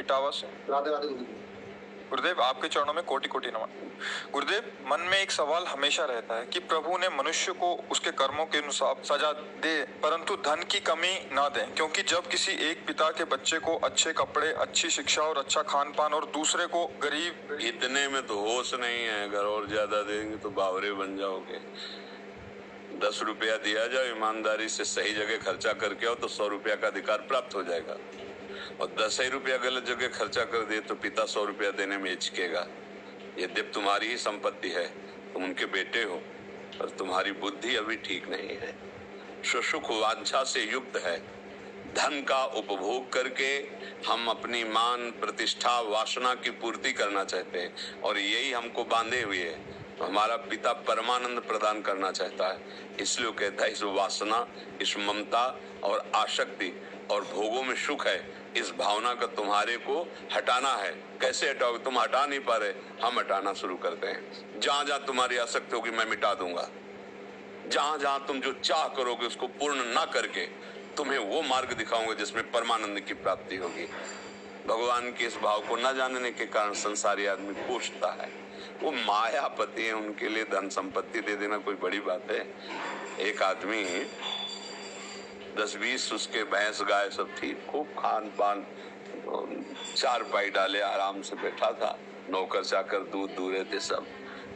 इटावा से। राधे राधे गुरुदेव, आपके चरणों में कोटि कोटि नमन। गुरुदेव, मन में एक सवाल हमेशा रहता है कि प्रभु ने मनुष्य को उसके कर्मों के अनुसार सजा दे, परंतु धन की कमी ना दें, क्योंकि जब किसी एक पिता के बच्चे को अच्छे कपड़े, अच्छी शिक्षा और अच्छा खान पान और दूसरे को गरीब, इतने में तो होश नहीं है, अगर और ज्यादा देंगे तो बावरे बन जाओगे। 10 रुपया दिया जाए, ईमानदारी से सही जगह खर्चा करके आओ तो 100 रुपया का अधिकार प्राप्त हो जाएगा, और 10 ही रुपया गलत जगह खर्चा कर दे तो पिता 100 रुपया देने में हिचकेगा। यद्यप तुम्हारी ही संपत्ति है, तुम उनके बेटे हो, पर तुम्हारी बुद्धि अभी ठीक नहीं है, सुसुख वांछा से युक्त है। धन का उपभोग करके हम अपनी मान, प्रतिष्ठा, वासना की पूर्ति करना चाहते हैं, और यही हमको बांधे हुए है। हमारा पिता परमानंद प्रदान करना चाहता है, इसलिए कहता है इस वासना, इस ममता और आसक्ति और भोगों में सुख है, इस भावना का तुम्हारे को हटाना है। कैसे हटाओगे? तुम हटा नहीं पा रहे, हम हटाना शुरू करते हैं। जहां जहां तुम्हारी आसक्ति होगी मैं मिटा दूंगा। जहां जहां तुम जो चाह करोगे उसको पूर्ण ना करके तुम्हें वो मार्ग दिखाऊंगा जिसमें परमानंद की प्राप्ति होगी। भगवान के इस भाव को न जानने के कारण संसारी आदमी पूछता है, वो मायापति है, उनके लिए धन संपत्ति दे देना कोई बड़ी बात है। एक आदमी 10-20 उसके भैंस गाय सब थी, खूब खान पान, 4 पाई डाले आराम से बैठा था, नौकर चाकर दूध दूरे थे सब।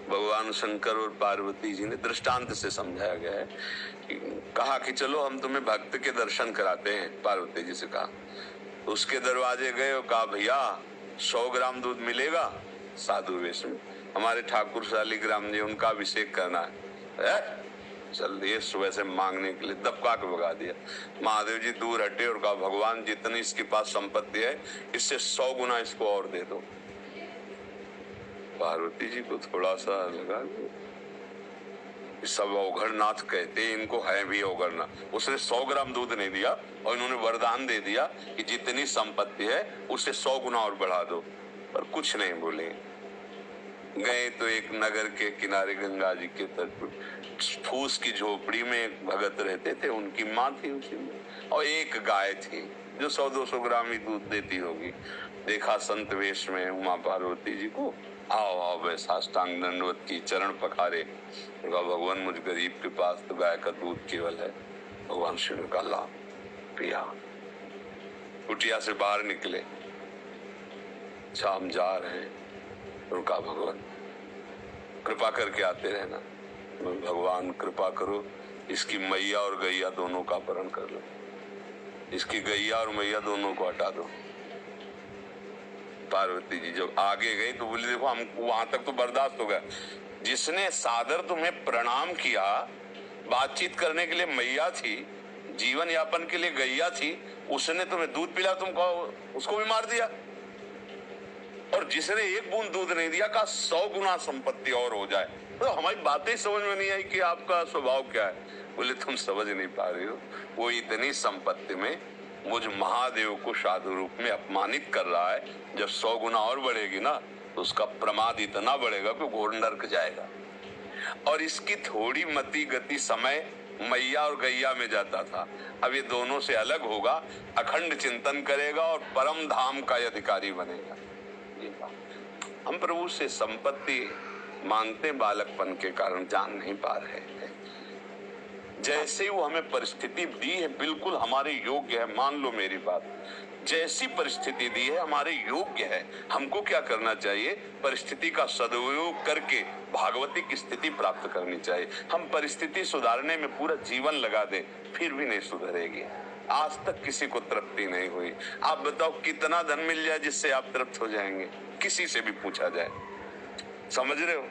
भगवान शंकर और पार्वती जी ने दृष्टांत से समझाया गया है, कहा कि चलो हम तुम्हें भक्त के दर्शन कराते हैं। पार्वती जी से कहा, उसके दरवाजे गए और कहा भैया 100 ग्राम दूध मिलेगा? साधु वेश में, हमारे ठाकुर शालिग्राम जी, उनका अभिषेक करना है। चल दिए सुबह से मांगने के लिए, दबका के भगा दिया। महादेव जी दूर हटे और कहा भगवान जितनी इसके पास संपत्ति है इससे 100 गुना इसको और दे दो। पार्वती जी को थोड़ा सा लगा, सब औघड़नाथ कहते, इनको है भी औघड़नाथ। उसने 100 ग्राम दूध नहीं दिया और इन्होंने वरदान दे दिया कि जितनी संपत्ति है उससे 100 गुना और बढ़ा दो, पर कुछ नहीं बोले। गए तो एक नगर के किनारे गंगा जी के तट पर फूस की झोपड़ी में एक भगत रहते थे, उनकी माँ थी उसी में, और एक गाय थी जो 100-200 ग्राम ही दूध देती होगी। देखा संत वेश में उमा पार्वती जी को, आओ आओ वे साष्टांग दंडवत की, चरण पखारे। भगवान मुझ गरीब के पास तो गाय का दूध केवल है। भगवान श्री ने कहा ला पिया। कुटिया से बाहर निकले, शाम जा रहे हैं, उनका भगवान कृपा करके आते रहना। भगवान कृपा करो, इसकी मैया और गैया दोनों का अपहरण कर लो, इसकी गैया और मैया दोनों को हटा दो। पार्वती जी जब आगे गई तो बोली देखो हम वहां तक तो बर्दाश्त हो गया, जिसने सादर तुम्हें प्रणाम किया, बातचीत करने के लिए मैया थी, जीवन यापन के लिए गैया थी, उसने तुम्हें दूध पिला, तुम कहो उसको भी मार दिया। और जिसने एक बूंद दूध नहीं दिया का 100 गुना संपत्ति और हो जाए। तो हमारी बातें समझ में नहीं आई कि आपका स्वभाव क्या है। बोले तुम समझ नहीं पा रहे हो, वो इतनी संपत्ति में मुझ महादेव को साधु रूप में अपमानित कर रहा है। जब 100 गुना और बढ़ेगी ना तो उसका प्रमाद इतना बढ़ेगा कि घोर नरक जाएगा। और इसकी थोड़ी मति गति समय मैया और गैया में जाता था, अब ये दोनों से अलग होगा, अखंड चिंतन करेगा और परम धाम का अधिकारी बनेगा। हम प्रभु से संपत्ति मांगते बालकपन के कारण जान नहीं पा रहे हैं। जैसे वो हमें परिस्थिति दी है बिल्कुल हमारे योग्य है, मान लो मेरी बात, जैसी परिस्थिति दी है हमारे योग्य है। हमको क्या करना चाहिए? परिस्थिति का सदुपयोग करके भागवती की स्थिति प्राप्त करनी चाहिए। हम परिस्थिति सुधारने में पूरा जीवन लगा दें फिर भी नहीं सुधरेगी। आज तक किसी को तृप्ति नहीं हुई। आप बताओ कितना धन मिल जाए जिससे आप तृप्त हो जाएंगे? किसी से भी पूछा जाए, समझ रहे हो?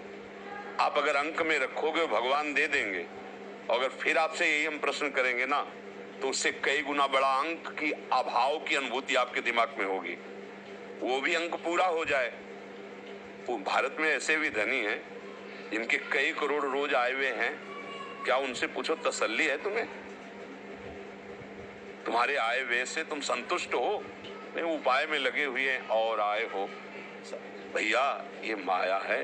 आप अगर अंक में रखोगे भगवान दे देंगे, अगर फिर आपसे यही हम प्रश्न करेंगे ना तो उससे कई गुना बड़ा अंक की अभाव की अनुभूति आपके दिमाग में होगी, वो भी अंक पूरा हो जाए। तो भारत में ऐसे भी धनी हैं जिनके कई करोड़ रोज आए हुए हैं, क्या उनसे पूछो तसल्ली है तुम्हें? तुम्हारे आए हुए से तुम संतुष्ट हो? नहीं, उपाय में लगे हुए हैं और आए हो। भैया ये माया है,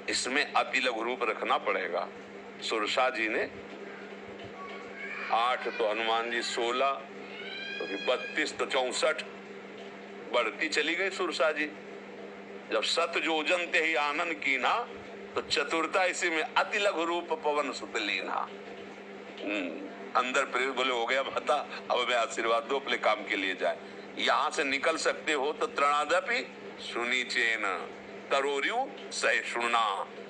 इसमें अति लघु रूप रखना पड़ेगा। सुरसा जी ने 8 तो हनुमान जी 16 तो 32 तो 64, बढ़ती चली गई सुरसा जी। जब सत जोजन ते ही आनंद की ना, तो चतुरता इसी में अति लघु रूप पवन सुत लीना। अंदर प्रेम बोले हो गया भता, अब मैं आशीर्वाद दो, अपने काम के लिए जाए। यहाँ से निकल सकते हो तो त्रणादपि सुनी चेन तरोरियु सह सुनना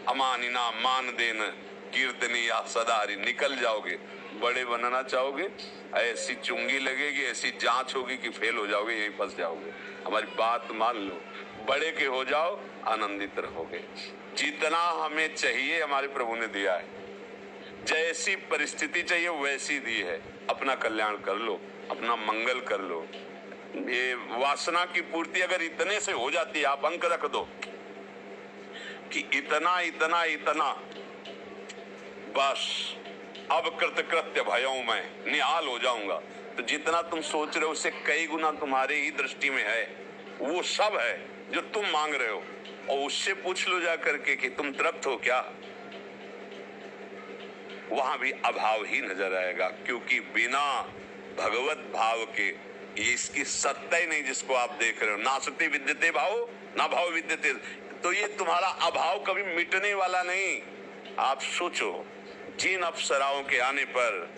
अमानिना मान देन कीर्तनी या सदारी। निकल जाओगे, बड़े बनना चाहोगे, ऐसी चुंगी लगेगी, ऐसी जांच होगी कि फेल हो जाओगे, यहीं फंस जाओगे। हमारी बात मान लो, बड़े के हो जाओ, आनंदित रहोगे। जितना हमें चाहिए हमारे प्रभु ने दिया है, जैसी परिस्थिति चाहिए वैसी दी है। अपना कल्याण कर लो, अपना मंगल कर लो। ये वासना की पूर्ति अगर इतने से हो जाती है, आप अंक रख दो कि इतना इतना इतना, बस अब कृतकृत्य भयों मैं निहाल हो जाऊंगा, तो जितना तुम सोच रहे हो उससे कई गुना तुम्हारे ही दृष्टि में है। वो सब है जो तुम मांग रहे हो, और उससे पूछ लो जा करके कि तुम तृप्त हो क्या, वहां भी अभाव ही नजर आएगा। क्योंकि बिना भगवत भाव के ये इसकी सत्ता ही नहीं जिसको आप देख रहे हो। नासते विद्यते भाव ना भाव विद्यते, तो ये तुम्हारा अभाव कभी मिटने वाला नहीं। आप सोचो, जिन अप्सराओं के आने पर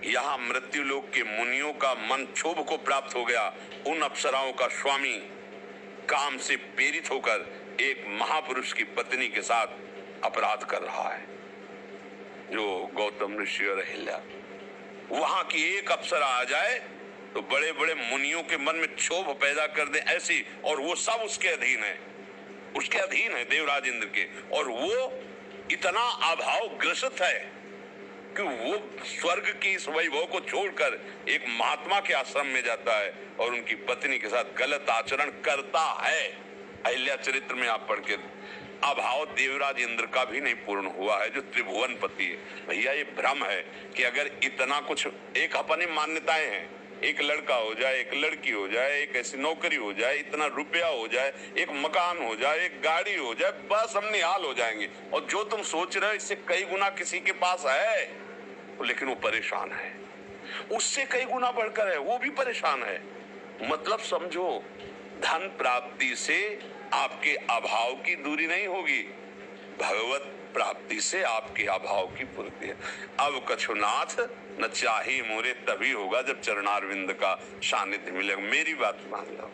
यहाँ मृत्यु लोक के मुनियों का मन क्षोभ को प्राप्त हो गया, उन अप्सराओं का स्वामी काम से प्रेरित होकर एक महापुरुष की पत्नी के साथ अपराध कर रहा है, जो गौतम ऋषि और अहिल्या। वहां की एक अप्सरा आ जाए तो बड़े बड़े मुनियों के मन में क्षोभ पैदा कर दे ऐसी, और वो सब उसके अधीन है, उसके अधीन है देवराज इंद्र के। और वो इतना अभाव ग्रसित है कि वो स्वर्ग की इस वैभव को छोड़कर एक महात्मा के आश्रम में जाता है और उनकी पत्नी के साथ गलत आचरण करता है। अहिल्या चरित्र में आप पढ़ के, अभाव देवराज इंद्र का भी नहीं पूर्ण हुआ है जो त्रिभुवन पति है। भैया ये भ्रम है कि अगर इतना कुछ, एक अपनी मान्यताएं हैं, एक लड़का हो जाए, एक लड़की हो जाए, एक ऐसी नौकरी हो जाए, इतना रुपया हो जाए, एक मकान हो जाए, एक गाड़ी हो जाए, बस हम निहाल हो जाएंगे। और जो तुम सोच रहे हो इससे कई गुना किसी के पास है, लेकिन वो परेशान है, उससे कई गुना बढ़कर है, वो भी परेशान है। मतलब समझो, धन प्राप्ति से आपके अभाव की दूरी नहीं होगी, भगवत प्राप्ति से आपके अभाव की पूर्ति है। अब कछुनाथ न चाही मोरे तभी होगा जब चरणारविंद का सानिध्य मिलेगा। मेरी बात मान लो,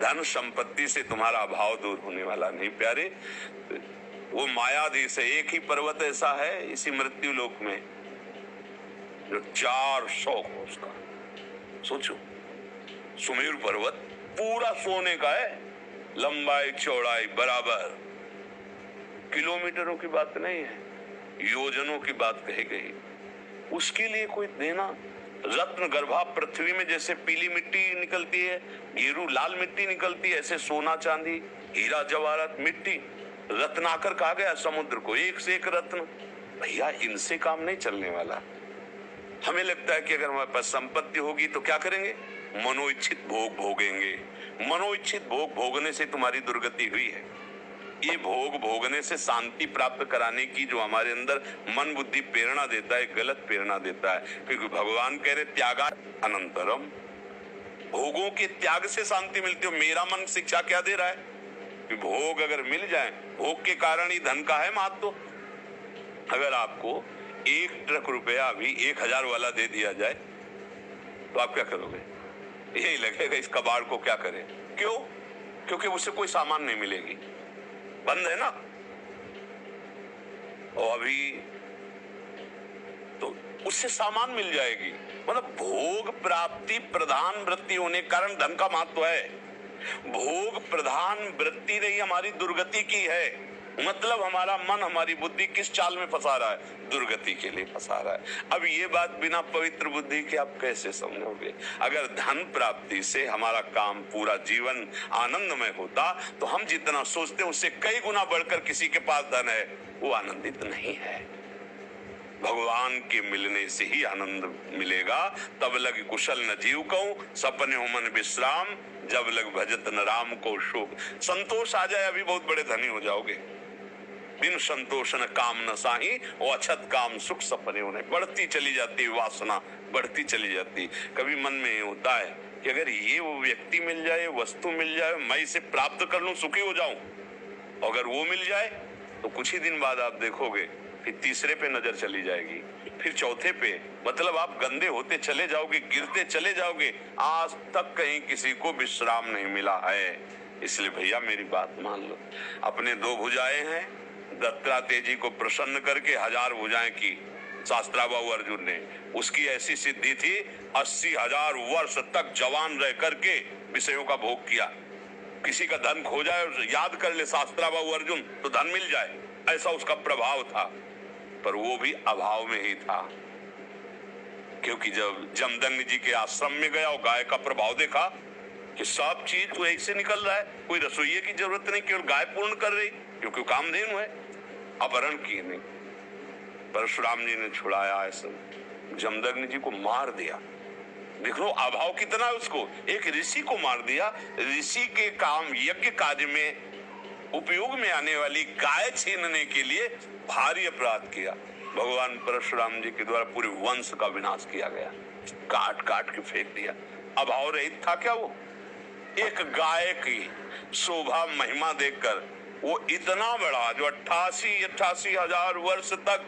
धन संपत्ति से तुम्हारा अभाव दूर होने वाला नहीं प्यारे। वो मायाधीश है, एक ही पर्वत ऐसा है इसी मृत्यु लोक में जो 400 कोस का, सोचो, सुमेरु पर्वत पूरा सोने का है, लंबाई चौड़ाई बराबर, किलोमीटरों की बात नहीं है, योजनों की बात कही गई। उसके लिए कोई देना, रत्न गर्भा पृथ्वी में जैसे पीली मिट्टी निकलती है, गेरू लाल मिट्टी निकलती है, ऐसे सोना चांदी हीरा जवाहरात मिट्टी, रत्नाकर कहा गया समुद्र को, एक से एक रत्न। भैया इनसे काम नहीं चलने वाला। हमें लगता है कि अगर हमारे पास संपत्ति होगी तो क्या करेंगे, मनोइच्छित भोग भोगेंगे। मनोइच्छित भोग भोगने से तुम्हारी दुर्गति हुई है। ये भोग भोगने से शांति प्राप्त कराने की जो हमारे अंदर मन बुद्धि प्रेरणा देता है, गलत प्रेरणा देता है। क्योंकि भगवान कह रहे त्यागा अनंतरम, भोगों के त्याग से शांति मिलती है। मेरा मन शिक्षा क्या दे रहा है कि भोग अगर मिल जाए, भोग के कारण ही धन का है महत्व। अगर आपको 1 ट्रक रुपया भी 1000 वाला दे दिया जाए तो आप क्या करोगे? यही लगेगा इस कबाड़ को क्या करें। क्यों? क्योंकि उससे कोई सामान नहीं मिलेगी, बंद है ना। और अभी तो उससे सामान मिल जाएगी। मतलब भोग प्राप्ति प्रधान वृत्ति होने के कारण धन का महत्व है। भोग प्रधान वृत्ति नहीं हमारी दुर्गति की है। मतलब हमारा मन हमारी बुद्धि किस चाल में फंसा रहा है? दुर्गति के लिए फंसा रहा है। अब ये बात बिना पवित्र बुद्धि के आप कैसे समझोगे? अगर धन प्राप्ति से हमारा काम पूरा जीवन आनंदमय होता तो हम जितना सोचते हैं उससे कई गुना बढ़कर किसी के पास धन है वो आनंदित नहीं है। भगवान के मिलने से ही आनंद मिलेगा। तब लग कुशल न जीव को सपने हो मन विश्राम, जब लग भजत न राम को शोक। संतोष आ जाए अभी बहुत बड़े धनी हो जाओगे। बिन संतोष न काम न साही, और अछत काम सुख सपने होने। बढ़ती चली जाती वासना, बढ़ती चली जाती। कभी मन में होता है कि अगर ये वो व्यक्ति मिल जाए, वस्तु मिल जाए, मैं इसे प्राप्त कर लूं, सुखी हो जाऊं। अगर वो मिल जाए तो कुछ ही दिन बाद आप देखोगे फिर तीसरे पे नजर चली जाएगी, फिर चौथे पे, मतलब आप गंदे होते चले जाओगे, गिरते चले जाओगे। आज तक कहीं किसी को विश्राम नहीं मिला है। इसलिए भैया मेरी बात मान लो। अपने 2 भुजाएं हैं, दत्तात्रेय जी को प्रसन्न करके 1000 भुजाएं की शास्त्राबाहु अर्जुन ने। उसकी ऐसी सिद्धि थी, 80,000 वर्ष तक जवान रह करके विषयों का भोग किया। किसी का धन खो जाए और याद कर ले शास्त्राबाहु अर्जुन तो धन मिल जाए, ऐसा उसका प्रभाव था। पर वो भी अभाव में ही था, क्योंकि जब जमदग्नि जी के आश्रम में गया और गाय का प्रभाव देखा कि सब चीज तो एक से निकल रहा है, कोई रसोइये की जरूरत नहीं, केवल गाय पूर्ण कर रही, क्योंकि कामधेनु है, अपहरण किए नहीं। परशुराम जी ने छुड़ाया, ऐसा जमदग्नि जी को मार दिया। देख लो अभाव कितना है उसको, एक ऋषि को मार दिया। ऋषि के काम यज्ञ कार्य में उपयोग में आने वाली गाय छीनने के लिए भारी अपराध किया। भगवान परशुराम जी के द्वारा पूरे वंश का विनाश किया गया, काट काट के फेंक दिया। अभाव रहित था क्या वो? एक गाय की शोभा महिमा देखकर वो इतना बड़ा, जो 88 हजार वर्ष तक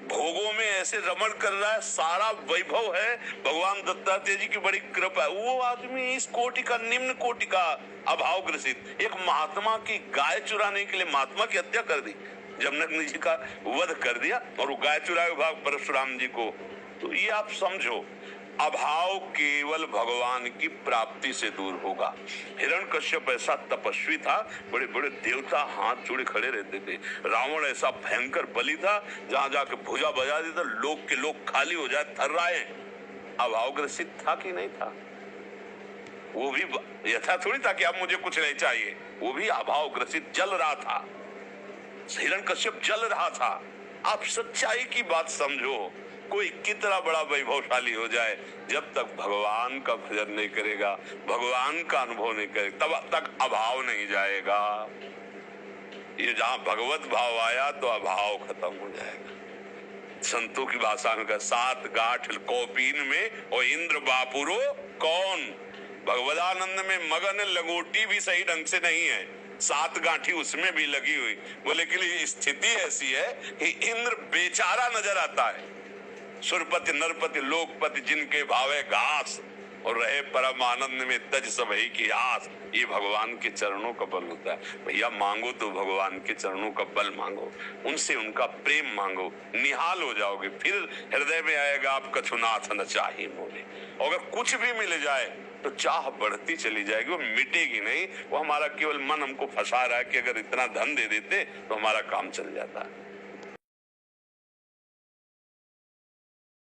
भोगों में ऐसे रमण कर रहा है, सारा वैभव है, भगवान दत्तात्रेय जी की बड़ी कृपा है, वो आदमी इस कोटि का, निम्न कोटि का अभाव ग्रसित एक महात्मा की गाय चुराने के लिए महात्मा की हत्या कर दी, जमदग्नि जी का वध कर दिया और वो गाय चुराए भाग परशुराम जी को। तो ये आप समझो, अभाव केवल भगवान की प्राप्ति से दूर होगा। हिरण्यकश्यप ऐसा तपस्वी था, बड़े बड़े देवता हाथ जोड़े खड़े रहते थे। रावण ऐसा भयंकर बलि था, जहां जाके भुजा बजा देता, लोग के लोग खाली हो जाए, थर्राए। अभाव ग्रसित था कि नहीं था? वो भी यथा थोड़ी था कि अब मुझे कुछ नहीं चाहिए, वो भी अभाव ग्रसित जल रहा था। हिरण्यकश्यप जल रहा था। आप सच्चाई की बात समझो, कोई कितना बड़ा वैभवशाली हो जाए, जब तक भगवान का भजन नहीं करेगा, भगवान का अनुभव नहीं करेगा, तब तक अभाव नहीं जाएगा। ये जहां भगवत भाव आया तो अभाव खत्म हो जाएगा। संतों की भाषा में कहा, 7 गांठ कौपीन में और इंद्र बापुरो कौन। भगवदानंद में मगन लंगोटी भी सही ढंग से नहीं है, 7 गांठी उसमें भी लगी हुई। बोले कि स्थिति ऐसी है कि इंद्र बेचारा नजर आता है, सुरपति नरपति लोकपति जिनके भावे घास, और रहे परम आनंद में तज सबही की आस। ये भगवान के चरणों का बल होता है। भैया मांगो तो भगवान के चरणों का बल मांगो, उनसे उनका प्रेम मांगो, निहाल हो जाओगे। फिर हृदय में आएगा आप कछुनाथ न चाही मोले। अगर कुछ भी मिल जाए तो चाह बढ़ती चली जाएगी, वो मिटेगी नहीं। वो हमारा केवल मन हमको फंसा रहा है कि अगर इतना धन दे देते तो हमारा काम चल जाता है।